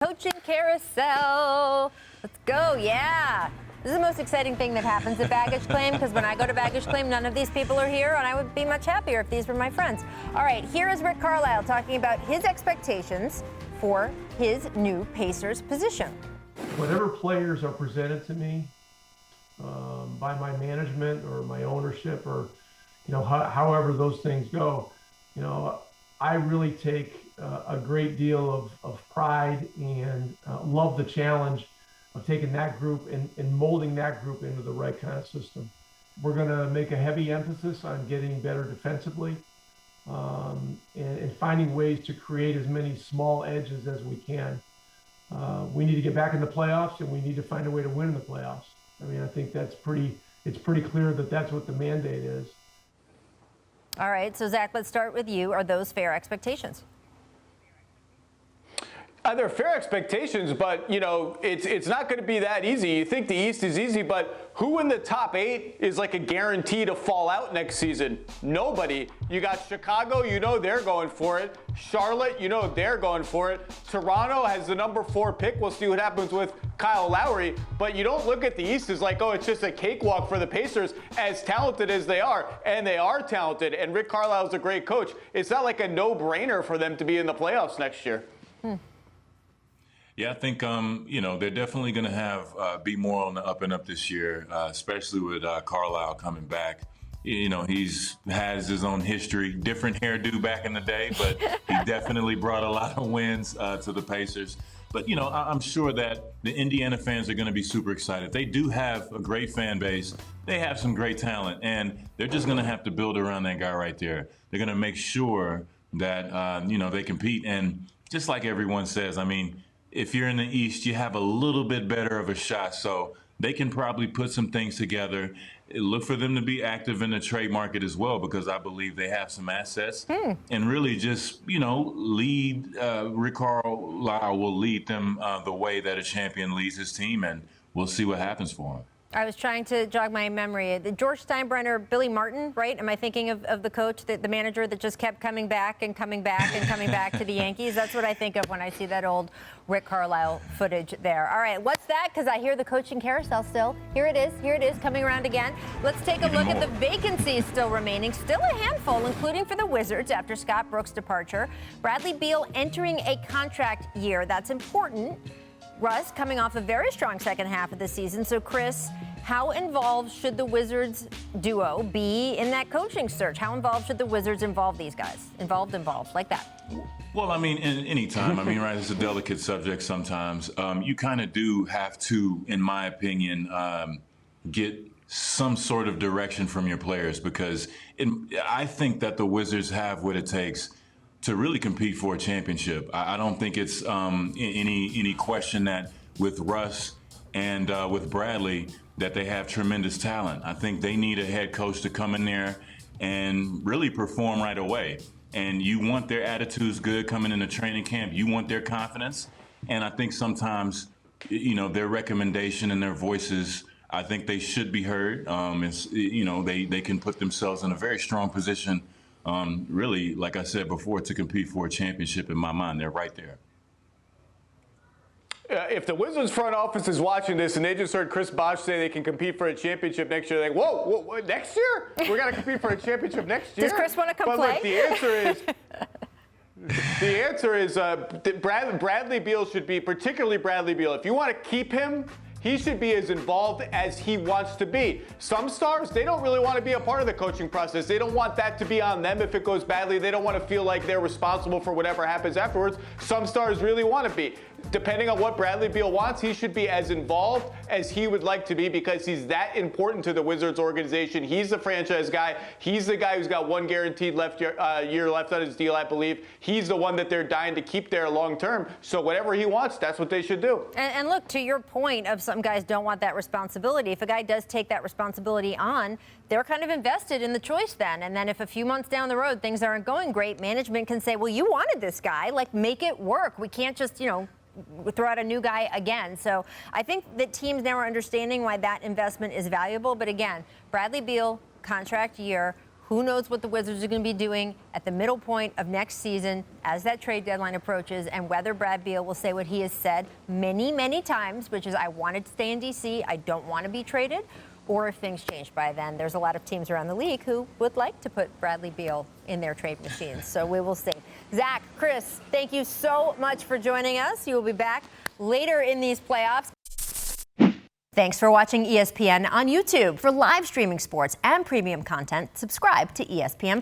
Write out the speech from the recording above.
Coaching carousel. Let's go. Yeah. This is the most exciting thing that happens at Baggage Claim, because when I go to Baggage Claim, none of these people are here, and I would be much happier if these were my friends. All right, here is Rick Carlisle talking about his expectations for his new Pacers position. Whatever players are presented to me by my management or my ownership, or however those things go, I really take a great deal of pride and love the challenge of taking that group and molding that group into the right kind of system. We're going to make a heavy emphasis on getting better defensively and finding ways to create as many small edges as we can. We need to get back in the playoffs, and we need to find a way to win in the playoffs. I mean, I think it's pretty clear that that's what the mandate is. All right, so Zach, let's start with you. Are those fair expectations? They're fair expectations, but, it's not going to be that easy. You think the East is easy, but who in the top 8 is like a guarantee to fall out next season? Nobody. You got Chicago, they're going for it. Charlotte, they're going for it. Toronto has the number 4 pick. We'll see what happens with Kyle Lowry. But you don't look at the East as like, oh, it's just a cakewalk for the Pacers, as talented as they are. And they are talented. And Rick Carlisle is a great coach. It's not like a no-brainer for them to be in the playoffs next year. Yeah, I think, they're definitely going to have be more on the up and up this year, especially with Carlisle coming back. He's has his own history, different hairdo back in the day, but he definitely brought a lot of wins to the Pacers. But, I'm sure that the Indiana fans are going to be super excited. They do have a great fan base. They have some great talent, and they're just going to have to build around that guy right there. They're going to make sure that, they compete. And just like everyone says, I mean, if you're in the East, you have a little bit better of a shot. So they can probably put some things together. Look for them to be active in the trade market as well, because I believe they have some assets. And really just, lead, Rick Carlisle will lead them the way that a champion leads his team, and we'll see what happens for him. I was trying to jog my memory. The George Steinbrenner, Billy Martin, right? Am I thinking of the coach, the manager that just kept coming back and coming back and coming back to the Yankees? That's what I think of when I see that old Rick Carlisle footage there. All right, what's that? Because I hear the coaching carousel still. Here it is, coming around again. Let's take a look at the vacancies still remaining. Still a handful, including for the Wizards after Scott Brooks' departure. Bradley Beal entering a contract year. That's important. Russ coming off a very strong second half of the season. So, Chris, how involved should the Wizards duo be in that coaching search? How involved should the Wizards involve these guys? Involved, like that. Well, I mean, in any time, right, it's a delicate subject sometimes. You kind of do have to, in my opinion, get some sort of direction from your players, because I think that the Wizards have what it takes to really compete for a championship. I don't think it's any question that with Russ and with Bradley that they have tremendous talent. I think they need a head coach to come in there and really perform right away. And you want their attitudes good coming into training camp. You want their confidence. And I think sometimes, their recommendation and their voices, I think they should be heard. They can put themselves in a very strong position, really, like I said before, to compete for a championship. In my mind, they're right there. If the Wizards front office is watching this and they just heard Chris Bosh say they can compete for a championship next year, they're like, whoa, next year? We're going to compete for a championship next year? Does Chris want to come play? Look, the answer is Bradley Beal should be, particularly Bradley Beal, if you want to keep him, he should be as involved as he wants to be. Some stars, they don't really want to be a part of the coaching process. They don't want that to be on them if it goes badly. They don't want to feel like they're responsible for whatever happens afterwards. Some stars really want to be. Depending on what Bradley Beal wants, he should be as involved as he would like to be, because he's that important to the Wizards organization. He's the franchise guy. He's the guy who's got one guaranteed year left on his deal, I believe. He's the one that they're dying to keep there long term. So whatever he wants, that's what they should do. And look, to your point of some guys don't want that responsibility, if a guy does take that responsibility on, they're kind of invested in the choice then. And then if a few months down the road things aren't going great, management can say, well, you wanted this guy, like, make it work. We can't just, throw out a new guy again. So I think that teams now are understanding why that investment is valuable. But again, Bradley Beal, contract year. Who knows what the Wizards are going to be doing at the middle point of next season as that trade deadline approaches, and whether Brad Beal will say what he has said many, many times, which is, I wanted to stay in D.C., I don't want to be traded, or if things change by then. There's a lot of teams around the league who would like to put Bradley Beal in their trade machines, so we will see. Zach, Chris, thank you so much for joining us. You will be back later in these playoffs. Thanks for watching ESPN on YouTube. For live streaming sports and premium content, subscribe to ESPN+.